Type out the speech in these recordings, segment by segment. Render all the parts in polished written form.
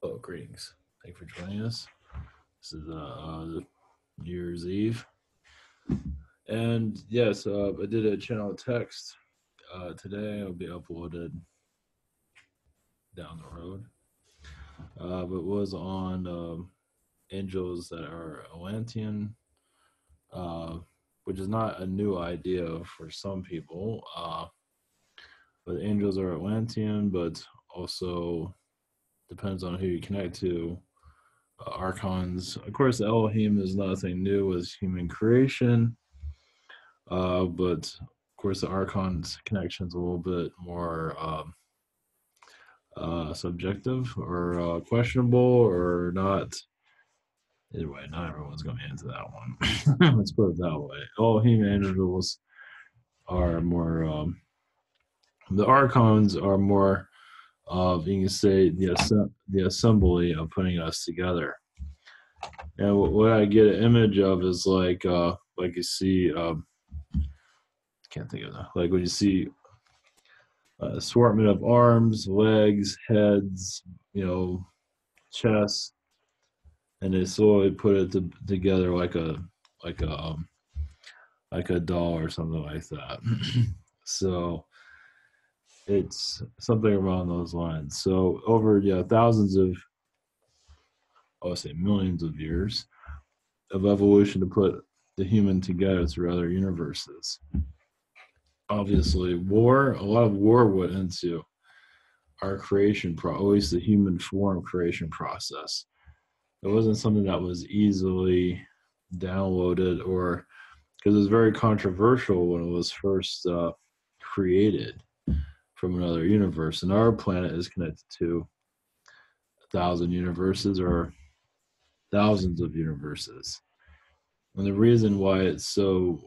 Oh, greetings. Thank you for joining us. This is New Year's Eve. And yes, I did a channel text today. It'll be uploaded down the road. But it was on angels that are Atlantean, uh, which is not a new idea for some people. But angels are Atlantean, but also depends on who you connect to. Archons, of course, Elohim is nothing new as human creation. But of course, the Archon's connection is a little bit more subjective or questionable or not. Anyway, not everyone's going to answer that one. Let's put it that way. Elohim angels are more, the Archons are more of, you can say, the assembly of putting us together. And what I get an image of is like you see, can't think of that. Like when you see assortment of arms, legs, heads, chest, and they slowly put it together like a um, like a doll or something like that. So it's something around those lines. So over thousands of, I would say millions of years of evolution to put the human together through other universes. Obviously, a lot of war went into our creation, always the human form creation process. It wasn't something that was easily downloaded, or because it was very controversial when it was first created from another universe. And our planet is connected to 1,000 universes or thousands of universes. And the reason why it's so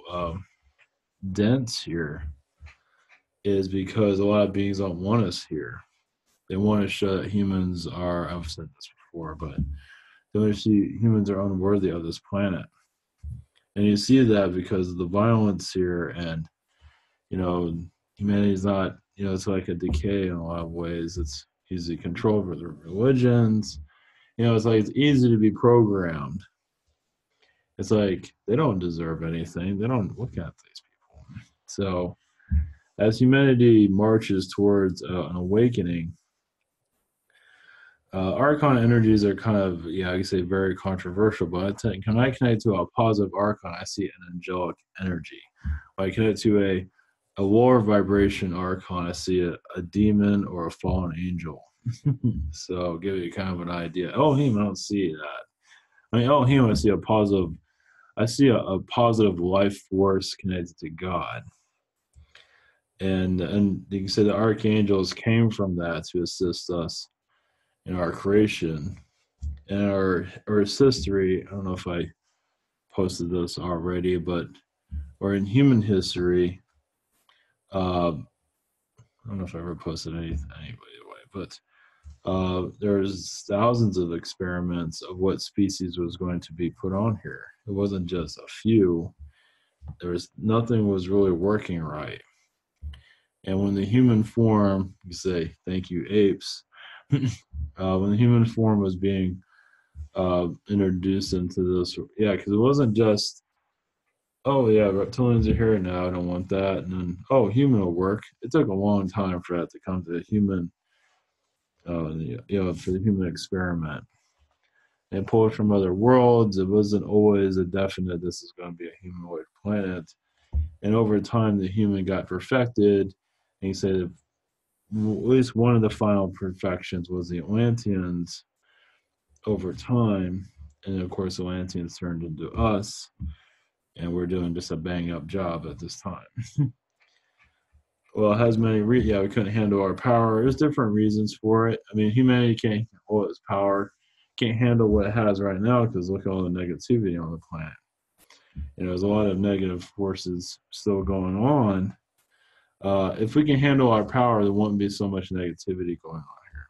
dense here is because a lot of beings don't want us here. They want to show that humans are, I've said this before, but they want to see humans are unworthy of this planet. And you see that because of the violence here, and humanity's not, it's like a decay in a lot of ways. It's easy control over the religions. It's like it's easy to be programmed. It's like they don't deserve anything. They don't look at these people. So as humanity marches towards an awakening, Archon energies are kind of, I can say very controversial, but when I connect to a positive Archon, I see an angelic energy. When I connect to a lower vibration Archon, I see a demon or a fallen angel. So I'll give you kind of an idea. Elohim, I don't see that. I mean, Elohim, I see a positive life force connected to God. And you can say the archangels came from that to assist us in our creation and our history. I don't know if I posted this already, but or in human history, I don't know if I ever posted anything anyway, but there's thousands of experiments of what species was going to be put on here. It wasn't just a few. Nothing was really working right. And when the human form, you say, thank you, apes, when the human form was being introduced into this, because it wasn't just, oh yeah, reptilians are here now, I don't want that, and then, oh, human will work. It took a long time for that to come to the human, for the human experiment. And pulled from other worlds. It wasn't always a definite, this is going to be a humanoid planet. And over time, the human got perfected. And he said at least one of the final perfections was the Atlanteans over time. And of course, the Atlanteans turned into us. And we're doing just a bang up job at this time. Well, it has many we couldn't handle our power. There's different reasons for it. I mean, humanity can't handle its power, can't handle what it has right now because look at all the negativity on the planet. There's a lot of negative forces still going on. If we can handle our power, there won't be so much negativity going on here.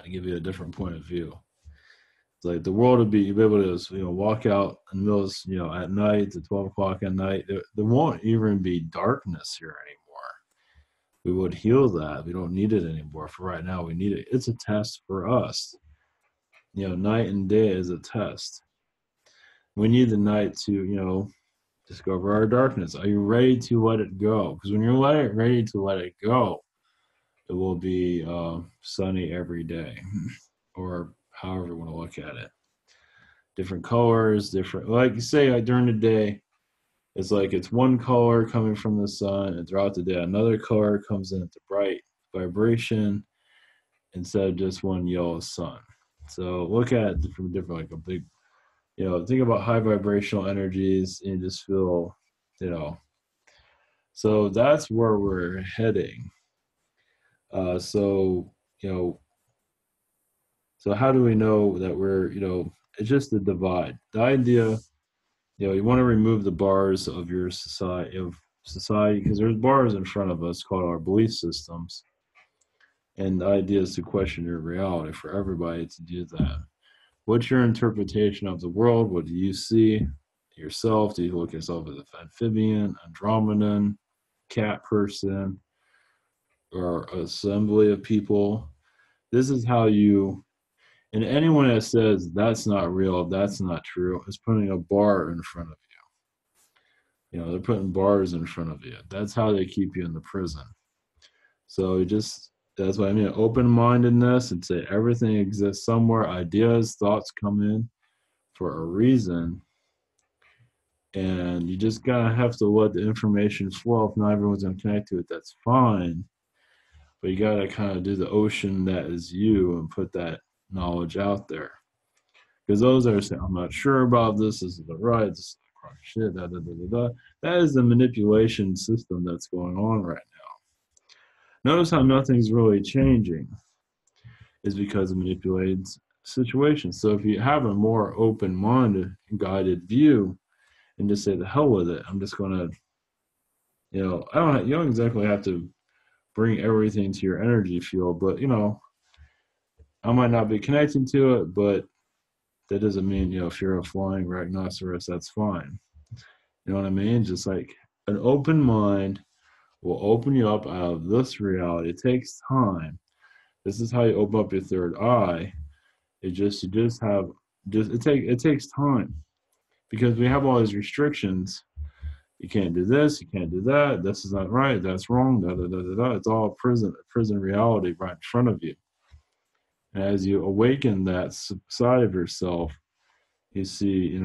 To give you a different point of view, it's like the world would be, you'd be able to walk out in the middle of, at night at 12 o'clock at night. There won't even be darkness here anymore. we would heal that. We don't need it anymore. For right now, we need it. It's a test for us. You know, night and day is a test. We need the night to, you know, discover our darkness. Are you ready to let it go? Because when you're ready to let it go, it will be sunny every day, or however you want to look at it. Different colors, different, like you say, like during the day, it's like it's one color coming from the sun, and throughout the day, another color comes in at the bright vibration instead of just one yellow sun. So look at it from different, like a big, you know, think about high vibrational energies and just feel, you know. So that's where we're heading. So, you know, so how do we know that we're, you know, it's just the divide. The idea, you know, you want to remove the bars of your society, because there's bars in front of us called our belief systems. And the idea is to question your reality, for everybody to do that. What's your interpretation of the world? What do you see yourself? Do you look at yourself as an amphibian, Andromedan, cat person, or assembly of people? This is how you, and anyone that says that's not real, that's not true, is putting a bar in front of you. You know, they're putting bars in front of you. That's how they keep you in the prison. So you just, that's what I mean, open-mindedness, and say everything exists somewhere. Ideas, thoughts come in for a reason. And you just gotta have to let the information flow. If not everyone's gonna connect to it, that's fine. But you gotta kind of do the ocean that is you and put that knowledge out there. Because those are saying, I'm not sure about this, this is the right, this is the wrong shit, da, da, da, da, da. That is the manipulation system that's going on right now. Notice how nothing's really changing is because of manipulated situations. So if you have a more open-minded, guided view, and just say the hell with it, I'm just gonna, you know, you don't exactly have to bring everything to your energy field, but you know, I might not be connecting to it, but that doesn't mean, you know, if you're a flying rhinoceros, that's fine. You know what I mean? Just like an open mind will open you up out of this reality. It takes time. This is how you open up your third eye. You just have it takes time, because we have all these restrictions. You can't do this, you can't do that, this is not right, that's wrong, da da da da da. It's all prison reality right in front of you. And as you awaken that side of yourself, you see,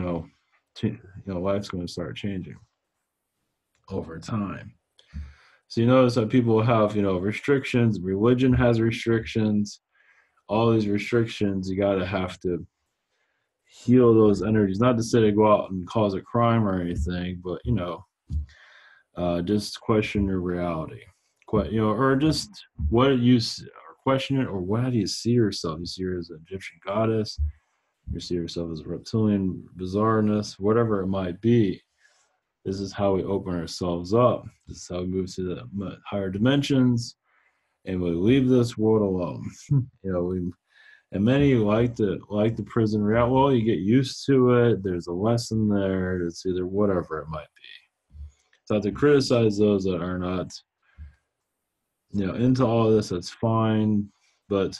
life's going to start changing over time. So you notice that people have, restrictions. Religion has restrictions. All these restrictions, you gotta have to heal those energies. Not to say to go out and cause a crime or anything, but just question your reality. Or just what you or question it, or how do you see yourself? You see her as an Egyptian goddess. You see yourself as a reptilian bizarreness, whatever it might be. This is how we open ourselves up. This is how we move to the higher dimensions, and we leave this world alone. And many like the prison reality. Well, you get used to it. There's a lesson there. It's either whatever it might be. So to criticize those that are not, into all of this, that's fine. But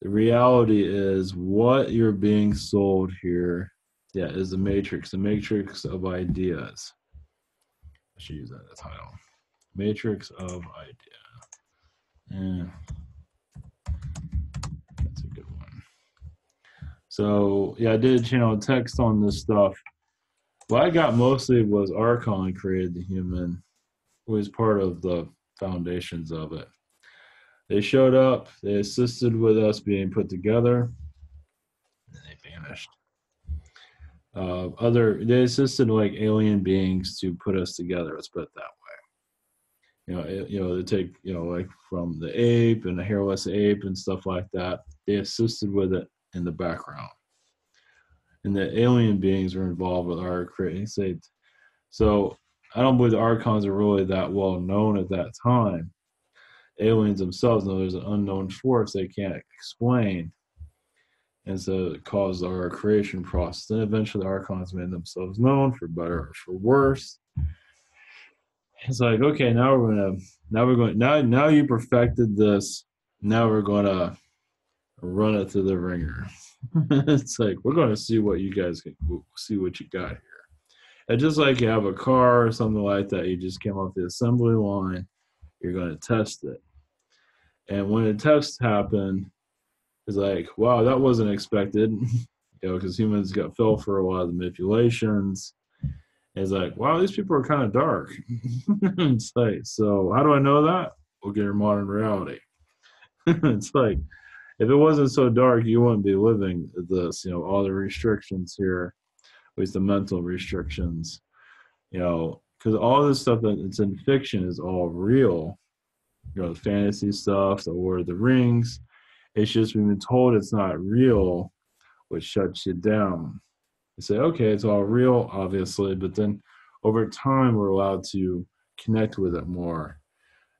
the reality is what you're being sold here, is the matrix of ideas. I should use that as a title. Matrix of idea. Yeah. That's a good one. So, I did channel text on this stuff. What I got mostly was Archon created the human, who was part of the foundations of it. They showed up, they assisted with us being put together, and they vanished. They assisted like alien beings to put us together, let's put it that way. They take, like from the ape and the hairless ape and stuff like that. They assisted with it in the background. And the alien beings are involved with our creating. So I don't believe the Archons are really that well known at that time. Aliens themselves know there's an unknown force they can't explain. And so it caused our creation process. Then eventually the Archons made themselves known, for better or for worse. It's like, okay, now you perfected this. Now we're gonna run it through the ringer. It's like we're gonna see what you guys can see what you got here. And just like you have a car or something like that, you just came off the assembly line, you're gonna test it. And when the tests happen, it's like, wow, that wasn't expected. Because humans got fell for a lot of the manipulations. And it's like, wow, these people are kind of dark. It's like, so how do I know that? We'll get your modern reality. It's like, if it wasn't so dark, you wouldn't be living this. All the restrictions here, at least the mental restrictions. Because all this stuff that's in fiction is all real. The fantasy stuff, the Lord of the Rings. It's just we've been told it's not real, which shuts you down. You say, okay, it's all real, obviously, but then over time, we're allowed to connect with it more.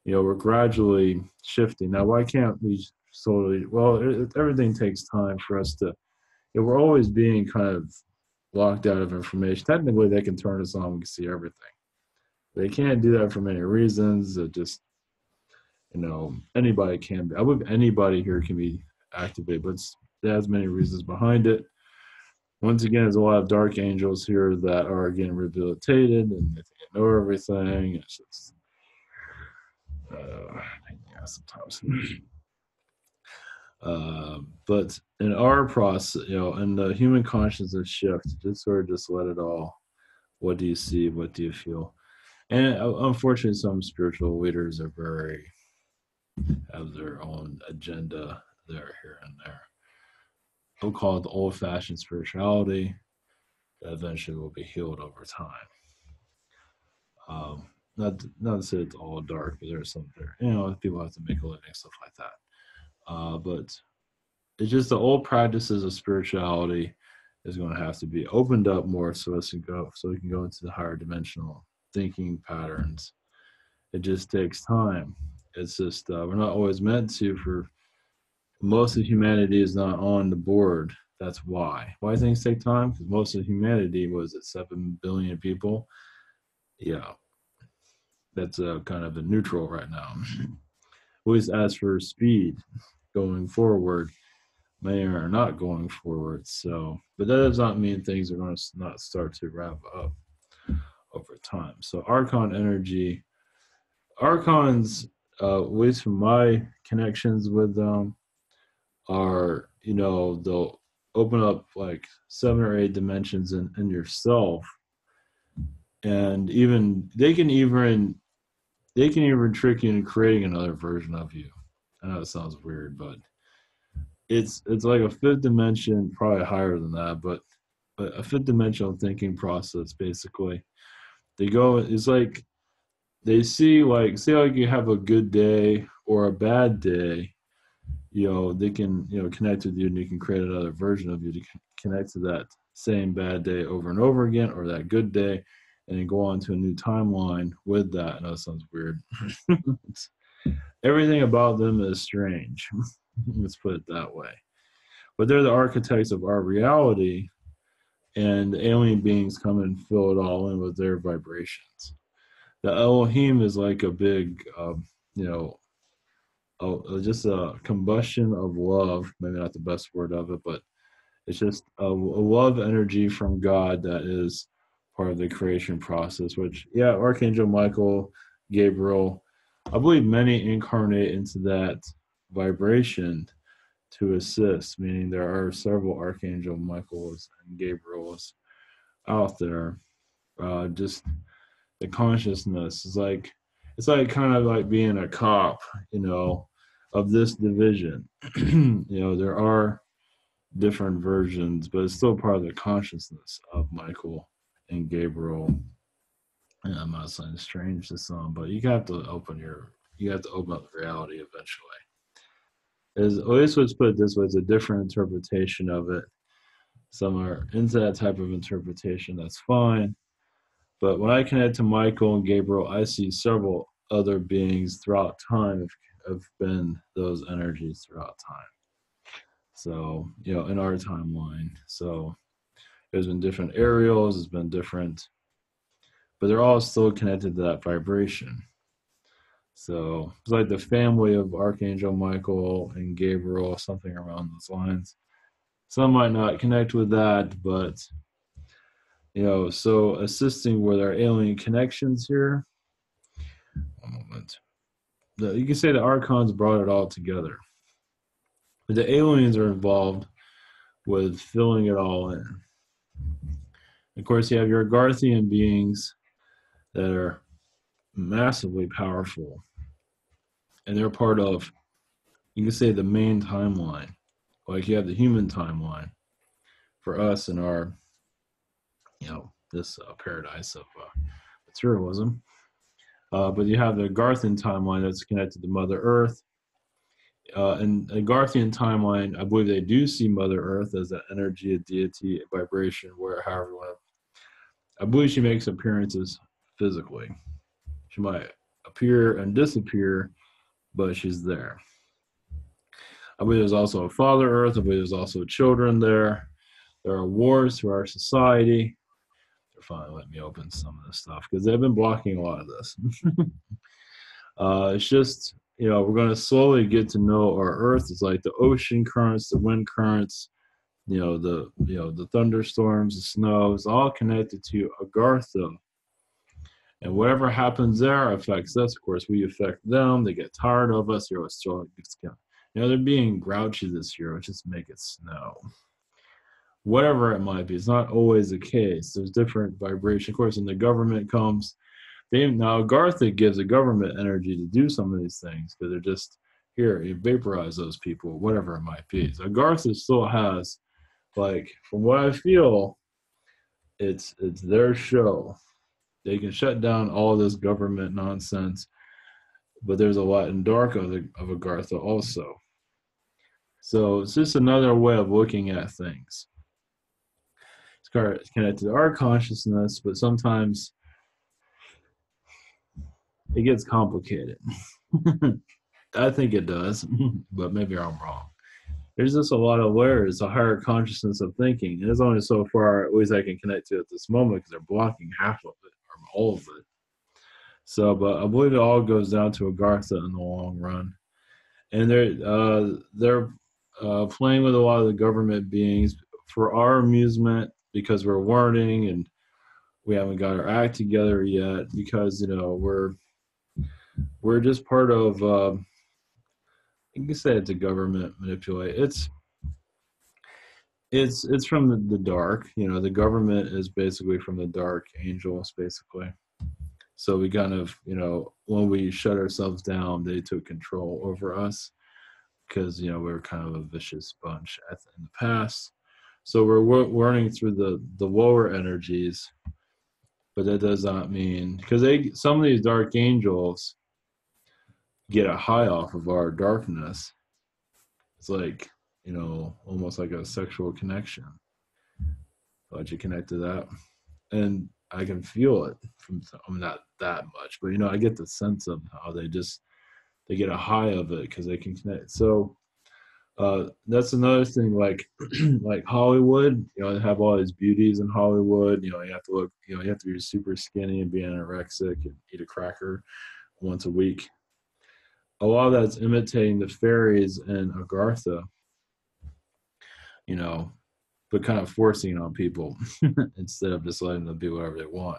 We're gradually shifting. Now, why can't we slowly? Well, everything takes time for us to, we're always being kind of locked out of information. Technically, they can turn us on, we can see everything. They can't do that for many reasons. It just, anybody can be. I believe anybody here can be activated, but it has many reasons behind it. Once again, there's a lot of dark angels here that are getting rehabilitated and they know everything. It's just, yeah, sometimes. But in our process, in the human consciousness shift, just let it all. What do you see? What do you feel? And unfortunately, some spiritual leaders are have their own agenda there, here, and there. We'll call it the old-fashioned spirituality that eventually will be healed over time. Not to say it's all dark, but there's some there. People have to make a living, stuff like that. But it's just the old practices of spirituality is going to have to be opened up more so we can go into the higher dimensional thinking patterns. It just takes time. It's just we're not always meant to. For most of humanity is not on the board. That's why. Why things take time? Because most of humanity was at 7 billion people. Yeah, that's kind of a neutral right now. Always ask for speed going forward. Many are not going forward. So, but that does not mean things are going to not start to wrap up over time. So, Archon energy, Archons, at least from my connections with them, are they'll open up like 7 or 8 dimensions in yourself, and even they can even trick you into creating another version of you. I know it sounds weird, but it's like a 5th dimension, probably higher than that, but a 5th dimensional thinking process. Basically, it's like they see, like, say like you have a good day or a bad day. They can connect with you, and you can create another version of you to connect to that same bad day over and over again, or that good day, and then go on to a new timeline with that. I know it sounds weird. Everything about them is strange. Let's put it that way. But they're the architects of our reality, and the alien beings come and fill it all in with their vibrations. The Elohim is like a big, just a combustion of love. Maybe not the best word of it, but it's just a love energy from God that is part of the creation process. Which, yeah, Archangel Michael, Gabriel, I believe many incarnate into that vibration to assist, meaning there are several Archangel Michaels and Gabriels out there. Just the consciousness is like, it's like kind of like being a cop, of this division. There are different versions, but it's still part of the consciousness of Michael and Gabriel. And I'm not saying strange to some, but you have to open up reality eventually. At least let's put it this way: it's a different interpretation of it. Some are into that type of interpretation. That's fine. But when I connect to Michael and Gabriel, I see several other beings throughout time have been those energies throughout time. So, in our timeline. So there's been different aerials, there's been different. but they're all still connected to that vibration. So it's like the family of Archangel Michael and Gabriel, something around those lines. Some might not connect with that, but so assisting with our alien connections here. One moment. You can say the Archons brought it all together. But the aliens are involved with filling it all in. Of course, you have your Agarthan beings that are massively powerful. And they're part of, you can say, the main timeline. Like you have the human timeline for us and our, this paradise of materialism. But you have the Agarthan timeline that's connected to Mother Earth. And the Agarthan timeline, I believe they do see Mother Earth as an energy, a deity, a vibration, however you want to. I believe she makes appearances physically. She might appear and disappear, but she's there. I believe there's also a Father Earth. I believe there's also children there. There are wars through our society. They're finally letting me open some of this stuff because they've been blocking a lot of this. It's just, we're going to slowly get to know our Earth. It's like the ocean currents, the wind currents, the thunderstorms, the snow. It's all connected to Agartha. And whatever happens there affects us. Of course, we affect them. They get tired of us. They're being grouchy this year. Let's just make it snow. Whatever it might be. It's not always the case. There's different vibration. Of course, when the government comes, now Agartha gives the government energy to do some of these things because they're just here, you vaporize those people, whatever it might be. So Agartha still has, like, from what I feel, it's their show. They can shut down all this government nonsense, but there's a lot in dark of Agartha also. So it's just another way of looking at things. It's connected to our consciousness, but sometimes it gets complicated. I think it does, but maybe I'm wrong. There's just a lot of layers, a higher consciousness of thinking. And there's only so far, at least I can connect to at this moment, because they're blocking half of it, or all of it. So, but I believe it all goes down to Agartha in the long run. And they're playing with a lot of the government beings for our amusement, because we're learning and we haven't got our act together yet, because we're just part of you can say it's a government manipulate. It's from the dark. The government is basically from the dark angels, basically. So we kind of, when we shut ourselves down, they took control over us because, we were kind of a vicious bunch in the past. So we're learning through the lower energies, but that does not mean, because some of these dark angels get a high off of our darkness. It's like, almost like a sexual connection. But you connect to that. And I can feel it not that much, but I get the sense of how they get a high of it because they can connect. So that's another thing, like like Hollywood, they have all these beauties in Hollywood. You have to look, you have to be super skinny and be anorexic and eat a cracker once a week. A lot of that's imitating the fairies in Agartha, but kind of forcing it on people instead of just letting them do whatever they want.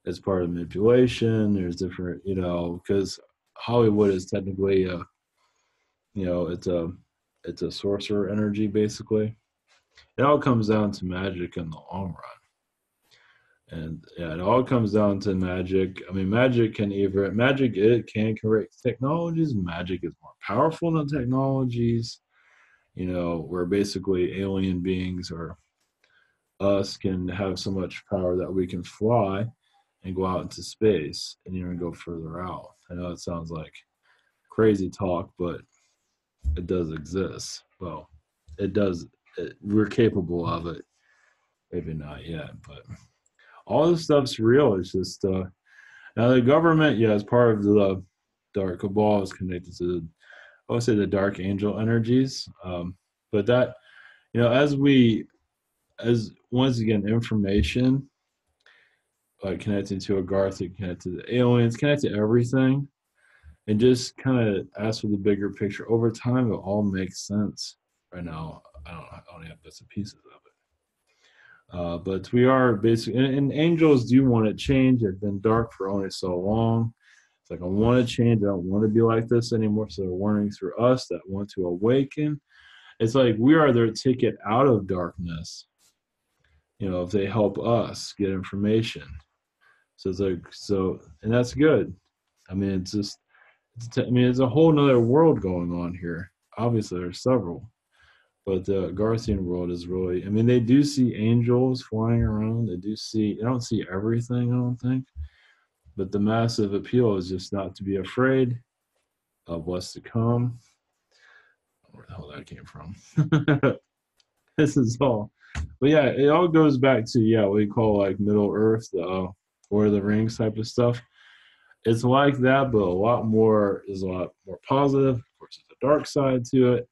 It's part of manipulation. There's different, because Hollywood is technically it's a sorcerer energy, basically. It all comes down to magic in the long run. And yeah, it all comes down to magic. I mean, magic it can create technologies. Magic is more powerful than technologies. Where basically alien beings or us can have so much power that we can fly and go out into space and even go further out. I know it sounds like crazy talk, but it does exist. Well, it does. We're capable of it. Maybe not yet, but all this stuff's real. It's just now the government, as part of the dark cabal, is connected to I would say the dark angel energies. But that, as once again, information like connecting to Agarthan, connected to the aliens, connected to everything, and just kind of ask for the bigger picture. Over time, it all makes sense. Right now, I don't have bits and pieces of it. But we are basically, and angels do want to change. They've been dark for only so long. It's like, I want to change. I don't want to be like this anymore. So they're warning through us that want to awaken. It's like we are their ticket out of darkness. If they help us get information. So it's like, and that's good. I mean, it's a whole nother world going on here. Obviously, there's several, but the Garthian world is really. I mean, they do see angels flying around. They do see. They don't see everything, I don't think, but the massive appeal is just not to be afraid of what's to come. Where the hell that came from? This is all, but yeah, it all goes back to what we call like Middle Earth, the Lord of the Rings type of stuff. It's like that, but a lot more positive. Of course, there's a dark side to it.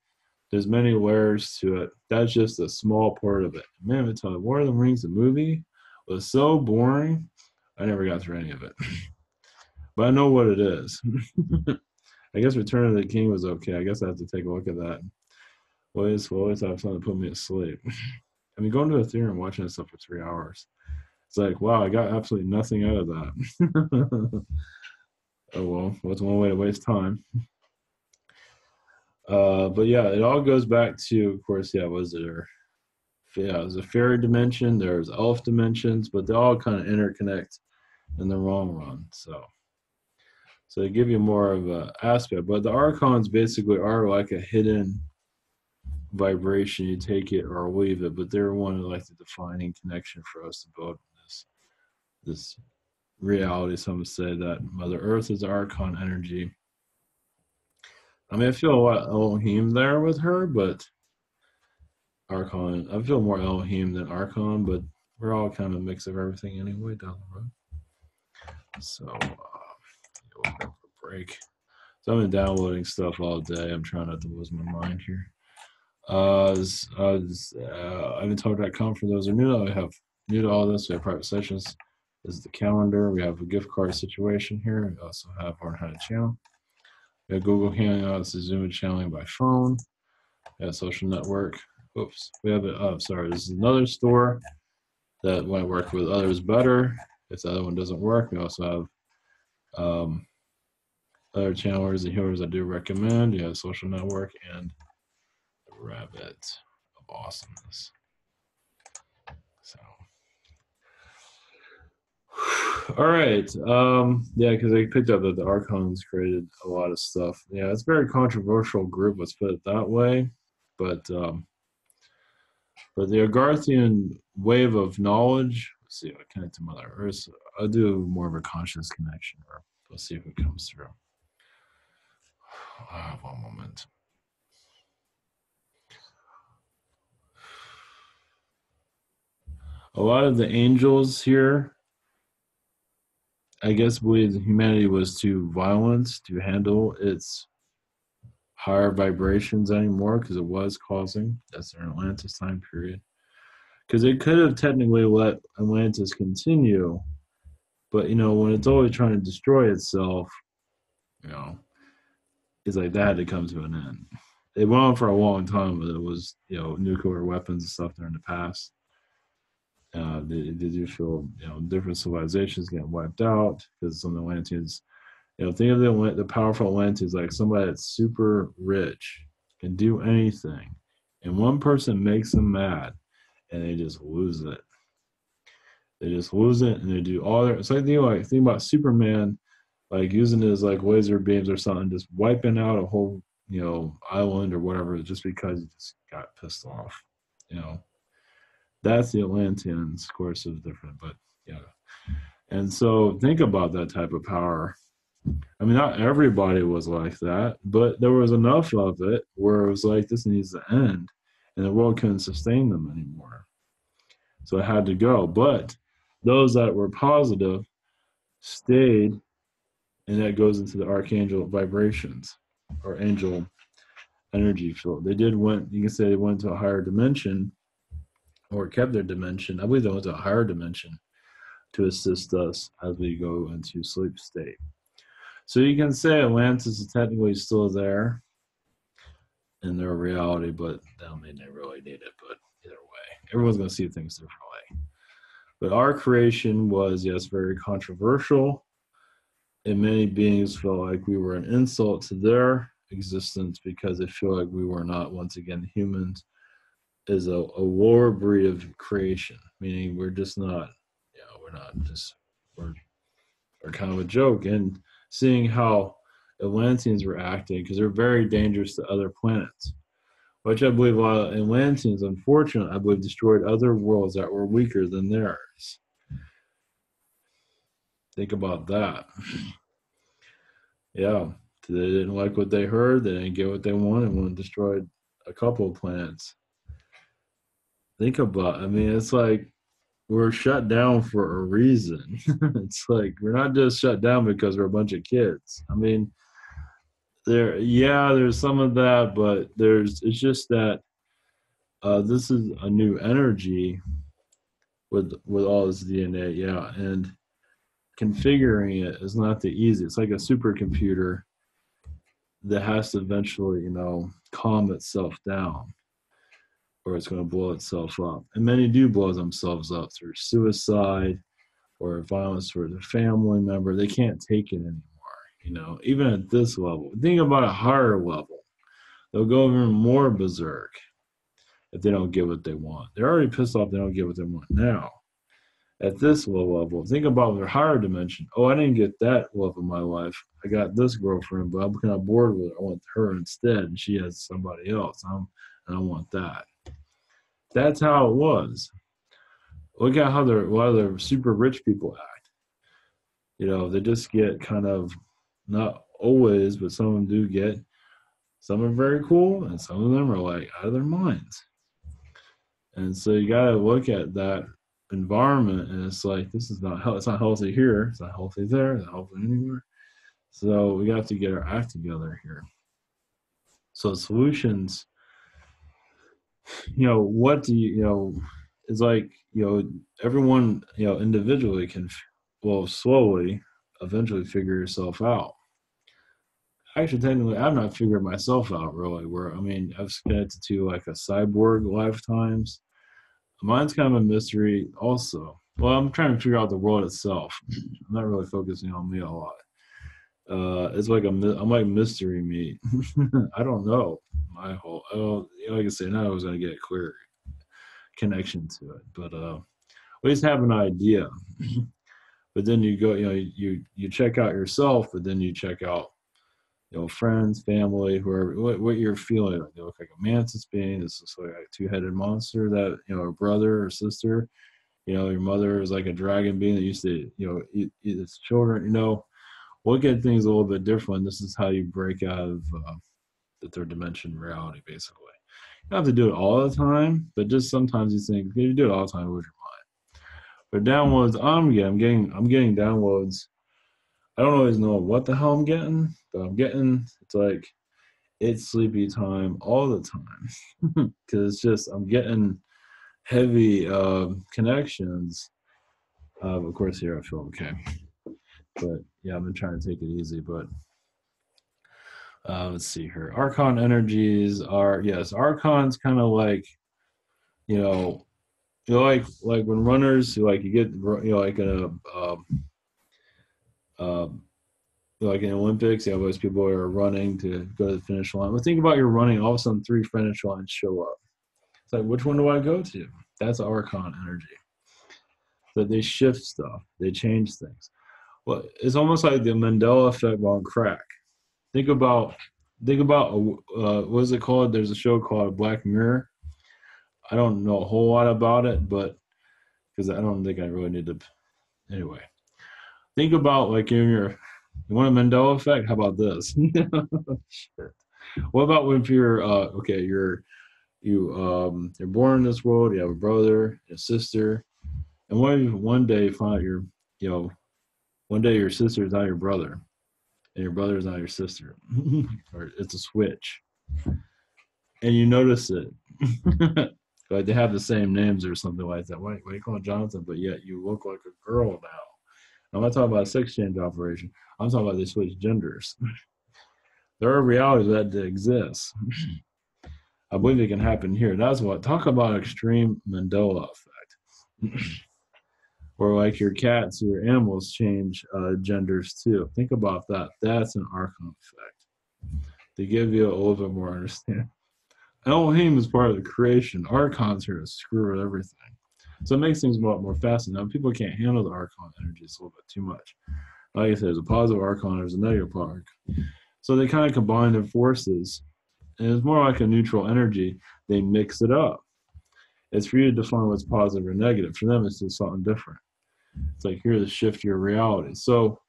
There's many layers to it. That's just a small part of it. Man, I tell you, Lord of the Rings, the movie, was so boring. I never got through any of it, but I know what it is. I guess Return of the King was okay. I guess I have to take a look at that. Always have something to put me to sleep. I mean, going to a theater and watching this stuff for 3 hours. It's like, wow, I got absolutely nothing out of that. Oh well, what's one way to waste time? But yeah, it all goes back to, of course, was there? Yeah, there's a fairy dimension, there's elf dimensions, but they all kind of interconnect in the long run. So they give you more of an aspect. But the archons basically are like a hidden vibration. You take it or leave it, but they're one of like the defining connection for us to build this reality. Some say that Mother Earth is archon energy. I mean, I feel a lot Elohim there with her, but Archon. I feel more Elohim than Archon, but we're all kind of a mix of everything anyway down the road. So, we'll go for a break. So I've been downloading stuff all day. I'm trying not to lose my mind here. I've been talking.com for those who are new. I have new to all this. We have private sessions. This is the calendar. We have a gift card situation here. We also have Learn How to Channel. We have Google Hangouts, Zoom channeling by phone. We have social network. Oops. We have it. Oh, sorry. This is another store that might work with others better. If the other one doesn't work, we also have other channelers and healers I do recommend. You have social network and the rabbit of awesomeness. So, all right. Because I picked up that the Archons created a lot of stuff. Yeah, it's a very controversial group. Let's put it that way. But the Agarthan wave of knowledge. Let's see if I connect to Mother Earth. I'll do more of a conscious connection, or we'll see if it comes through. One moment. A lot of the angels here, I guess, believe humanity was too violent to handle its higher vibrations anymore, because it was causing. That's their Atlantis time period. Because it could have technically let Atlantis continue, but when it's always trying to destroy itself, it's like that had to come to an end. It went on for a long time, but it was nuclear weapons and stuff there in the past. They do feel different civilizations getting wiped out because some of the Atlanteans. Think of the powerful Atlanteans like somebody that's super rich, can do anything, and one person makes them mad, and they just lose it. They just lose it, and they do all their. It's like think about Superman, like using his like laser beams or something, just wiping out a whole island or whatever, just because he just got pissed off. That's the Atlanteans. Of course, it's different, but yeah. And so think about that type of power. I mean, not everybody was like that, but there was enough of it where it was like, this needs to end, and the world couldn't sustain them anymore. So it had to go. But those that were positive stayed, and that goes into the archangel vibrations or angel energy field. You can say they went to a higher dimension or kept their dimension. I believe they went to a higher dimension to assist us as we go into sleep state. So you can say Atlantis is technically still there in their reality, but I mean, they really need it. But either way, everyone's going to see things differently. But our creation was, yes, very controversial, and many beings felt like we were an insult to their existence because they feel like we were not, once again, humans. Is a lower breed of creation, meaning we're just not, we're not just, we're kind of a joke. And seeing how Atlanteans were acting, because they're very dangerous to other planets, which I believe a lot of Atlanteans, unfortunately, I believe destroyed other worlds that were weaker than theirs. Think about that. Yeah, they didn't like what they heard, they didn't get what they wanted, and destroyed a couple of planets. Think about, I mean, it's like we're shut down for a reason. It's like we're not just shut down because we're a bunch of kids. I mean, there's some of that, but it's just that this is a new energy with all this DNA, yeah, and configuring it is not the easy. It's like a supercomputer that has to eventually, calm itself down, or it's going to blow itself up. And many do blow themselves up through suicide or violence for their family member. They can't take it anymore, even at this level. Think about a higher level. They'll go even more berserk if they don't get what they want. They're already pissed off they don't get what they want now. At this low level, think about their higher dimension. Oh, I didn't get that love of my life. I got this girlfriend, but I'm kind of bored with her. I want her instead, and she has somebody else. And I want that. That's how it was. Look at how a lot of the super rich people act. They just get kind of, not always, but some of them do get, some are very cool, and some of them are like out of their minds. And so you got to look at that environment, and it's like, it's not healthy here, it's not healthy there, it's not healthy anywhere. So we have to get our act together here. So solutions, what do it's like, everyone, individually can, slowly, eventually figure yourself out. Actually, technically, I've not figured myself out really. I've connected to like a cyborg lifetimes. Mine's kind of a mystery also. Well, I'm trying to figure out the world itself. I'm not really focusing on me a lot. It's like I'm like mystery meat. I don't know like I say, now I was going to get a clear connection to it, but at least have an idea. But then you go, you check out yourself, but then you check out, friends, family, whoever, what you're feeling. Like, you look like a mantis being. This is like a two-headed monster that, a brother or sister. Your mother is like a dragon being that used to, eat its children. Look at things a little bit different. This is how you break out of the third dimension reality, basically. You don't have to do it all the time, but just sometimes you think, if you do it all the time, with your mind. But downloads, I'm getting downloads. I don't always know what the hell I'm getting, but it's like, it's sleepy time all the time. Because it's just, I'm getting heavy connections. Of course, here I feel okay. But yeah, I've been trying to take it easy. But let's see here. Archon energies are, yes, Archon's kind of like, like when runners, like you get, like in like in the Olympics, those people are running to go to the finish line. But think about you're running, all of a sudden 3 finish lines show up. It's like, which one do I go to? That's Archon energy. So they shift stuff, they change things. Well, it's almost like the Mandela effect on crack. Think about what is it called? There's a show called Black Mirror. I don't know a whole lot about it, but because I don't think I really need to. Anyway, think about like you want a Mandela effect? How about this? Shit. What about if you're you're born in this world, you have a brother, a sister, and one day you find out one day your sister is not your brother, and your brother is not your sister, or it's a switch, and you notice it. Like they have the same names or something like that. Why you call Jonathan, but yet you look like a girl now? I'm not talking about a sex change operation. I'm talking about they switch genders. There are realities that exist. I believe it can happen here. That's what talk about extreme Mandela effect. Or like your cats, your animals change genders too. Think about that. That's an Archon effect. To give you a little bit more understanding. Elohim is part of the creation. Archon's here to screw with everything. So it makes things a lot more fascinating. Now, people can't handle the Archon energy. It's a little bit too much. Like I said, there's a positive Archon, there's a negative Archon. So they kind of combine their forces. And it's more like a neutral energy. They mix it up. It's for you to define what's positive or negative. For them, it's just something different. It's like here to shift your reality. So,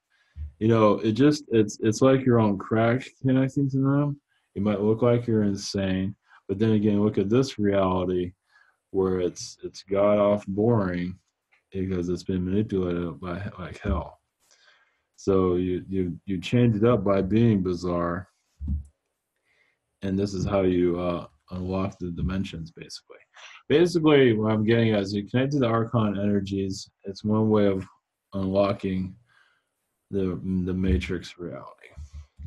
it's like you're on crack connecting to them. You might look like you're insane, but then again, look at this reality where it's god off boring because it's been manipulated by like hell. So you change it up by being bizarre, and this is how you unlock the dimensions, basically. Basically, what I'm getting at is you connect to the Archon energies. It's one way of unlocking the Matrix reality.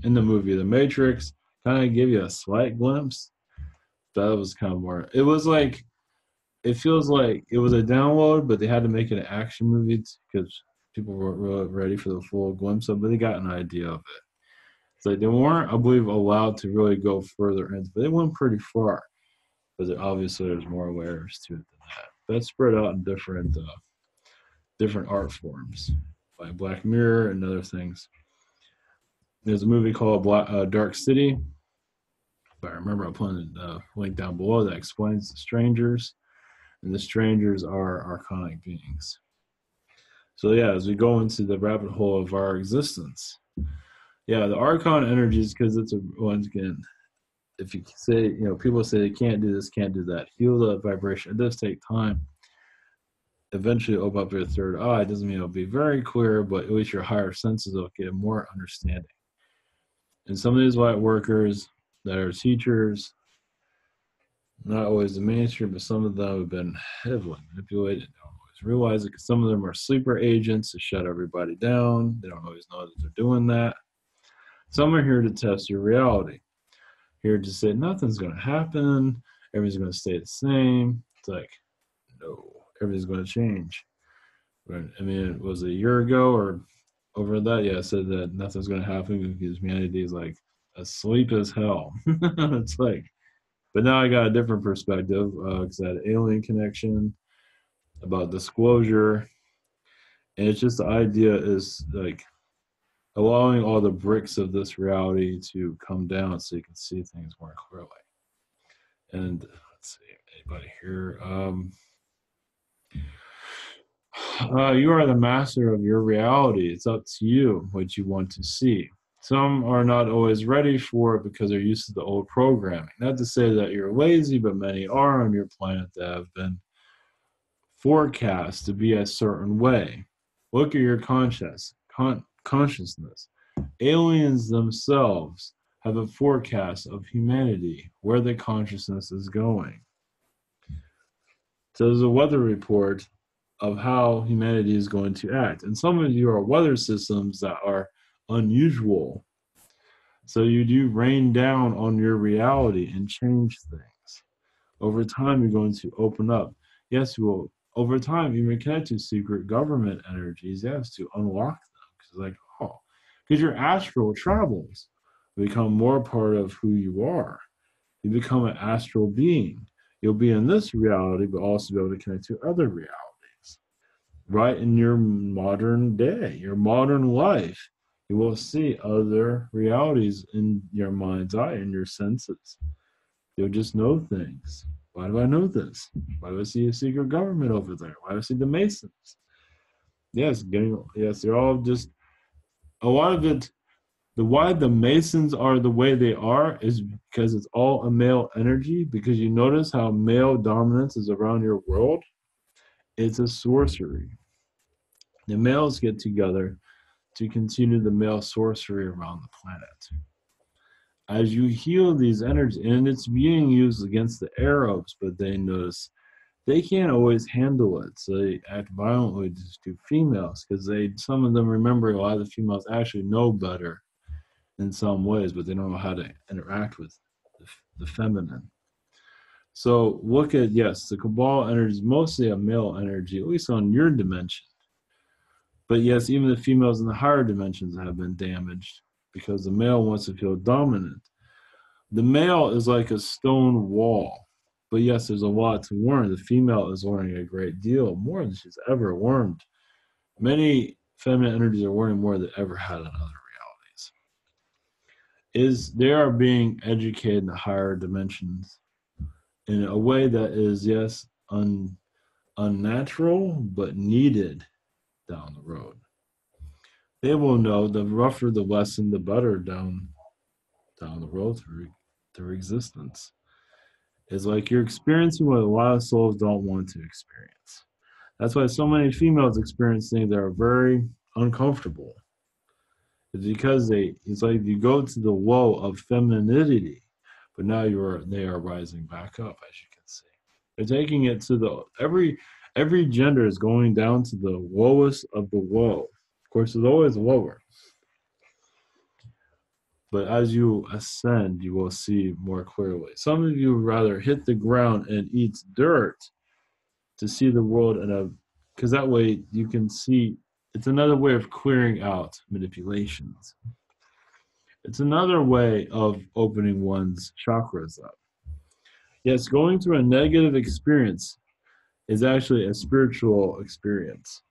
In the movie The Matrix, kind of give you a slight glimpse. That was kind of more. It was like it feels like it was a download, but they had to make it an action movie because people weren't really ready for the full glimpse of it. But they got an idea of it. So they weren't, I believe, allowed to really go further into, but they went pretty far. But obviously, there's more layers to it than that. That's spread out in different art forms, like Black Mirror and other things. There's a movie called Dark City. If I remember, I'll put the link down below that explains the strangers. And the strangers are archonic beings. So yeah, as we go into the rabbit hole of our existence, yeah, the Archon energies, because it's once again, if you say, people say they can't do this, can't do that, heal the vibration. It does take time. Eventually open up your third eye. It doesn't mean it'll be very clear, but at least your higher senses will get more understanding. And some of these light workers that are teachers, not always the mainstream, but some of them have been heavily manipulated. They don't always realize it because some of them are sleeper agents to shut everybody down. They don't always know that they're doing that. Some are here to test your reality, here to say nothing's going to happen, everything's going to stay the same. It's like, no, everything's going to change. I mean, it was a year ago or over that, yeah, I said that nothing's going to happen because humanity is like asleep as hell. It's like, but now I got a different perspective because I had an alien connection about disclosure. And it's just the idea is like allowing all the bricks of this reality to come down so you can see things more clearly. And let's see, anybody here? You are the master of your reality. It's up to you what you want to see. Some are not always ready for it because they're used to the old programming. Not to say that you're lazy, but many are on your planet that have been forecast to be a certain way. Look at your consciousness. Aliens themselves have a forecast of humanity, where the consciousness is going. So there's a weather report of how humanity is going to act. And some of you are weather systems that are unusual. So you do rain down on your reality and change things. Over time, you're going to open up. Yes, you will. Over time, you may connect to secret government energies. Yes, to unlock them. Because like, because your astral travels. You become more part of who you are. You become an astral being. You'll be in this reality, but also be able to connect to other realities. Right in your modern day, your modern life, you will see other realities in your mind's eye, in your senses. You'll just know things. Why do I know this? Why do I see a secret government over there? Why do I see the Masons? Yes, they're all just a lot of it. Why the Masons are the way they are is because it's all a male energy. Because you notice how male dominance is around your world. It's a sorcery. The males get together to continue the male sorcery around the planet. As you heal these energies, and it's being used against the Arabs, but they notice they can't always handle it, so they act violently to females because some of them remember a lot of the females actually know better in some ways, but they don't know how to interact with the feminine. So look at, yes, the Cabal energy is mostly a male energy, at least on your dimension. But yes, even the females in the higher dimensions have been damaged because the male wants to feel dominant. The male is like a stone wall. But yes, there's a lot to learn. The female is learning a great deal, more than she's ever learned. Many feminine energies are learning more than ever had in other realities. They are being educated in the higher dimensions in a way that is, yes, unnatural, but needed down the road. They will know the rougher the lesson, the better down the road through their existence. It's like you're experiencing what a lot of souls don't want to experience. That's why so many females experience things that are very uncomfortable. It's because it's like you go to the low of femininity, but now they are rising back up, as you can see. They're taking it to every gender is going down to the lowest of the low. Of course, it's always lower. But as you ascend, you will see more clearly. Some of you rather hit the ground and eat dirt to see the world because that way you can see. It's another way of clearing out manipulations. It's another way of opening one's chakras up. Yes, going through a negative experience is actually a spiritual experience.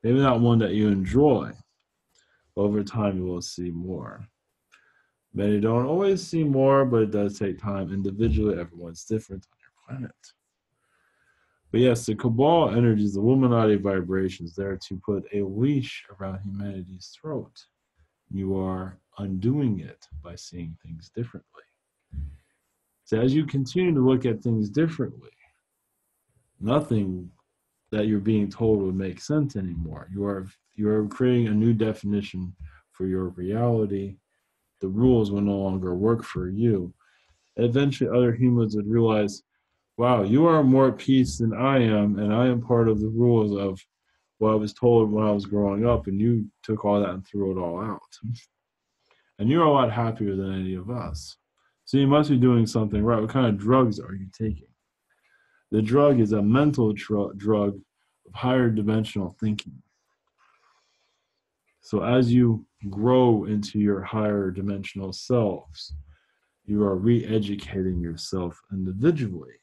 Maybe not one that you enjoy. Over time, you will see more. Many don't always see more, but it does take time. Individually, everyone's different on your planet. But yes, the Cabal energies, the Illuminati vibrations, there to put a leash around humanity's throat. You are undoing it by seeing things differently. So as you continue to look at things differently, nothing that you're being told would make sense anymore. You are creating a new definition for your reality. The rules will no longer work for you. And eventually other humans would realize, wow, you are more at peace than I am, and I am part of the rules of what I was told when I was growing up, and you took all that and threw it all out. And you're a lot happier than any of us. So you must be doing something right. What kind of drugs are you taking? The drug is a mental drug of higher dimensional thinking. So as you grow into your higher dimensional selves, you are re-educating yourself individually.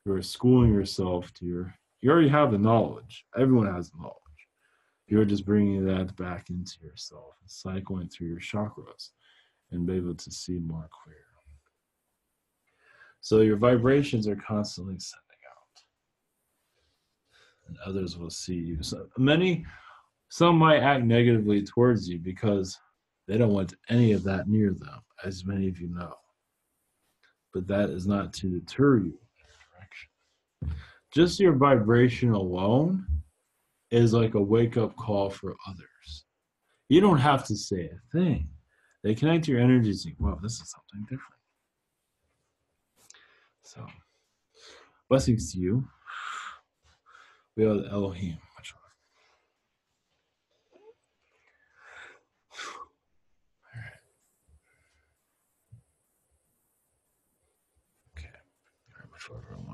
You're schooling yourself you already have the knowledge. Everyone has the knowledge. You're just bringing that back into yourself, cycling through your chakras and be able to see more clear. So your vibrations are constantly sending out. And others will see you. Some might act negatively towards you because they don't want any of that near them, as many of you know. But that is not to deter you in a direction. Just your vibration alone is like a wake-up call for others. You don't have to say a thing. They connect to your energies and think, wow, this is something different. So, blessings to you. We are the Elohim. Much love. All right. Okay. Very much love, everyone.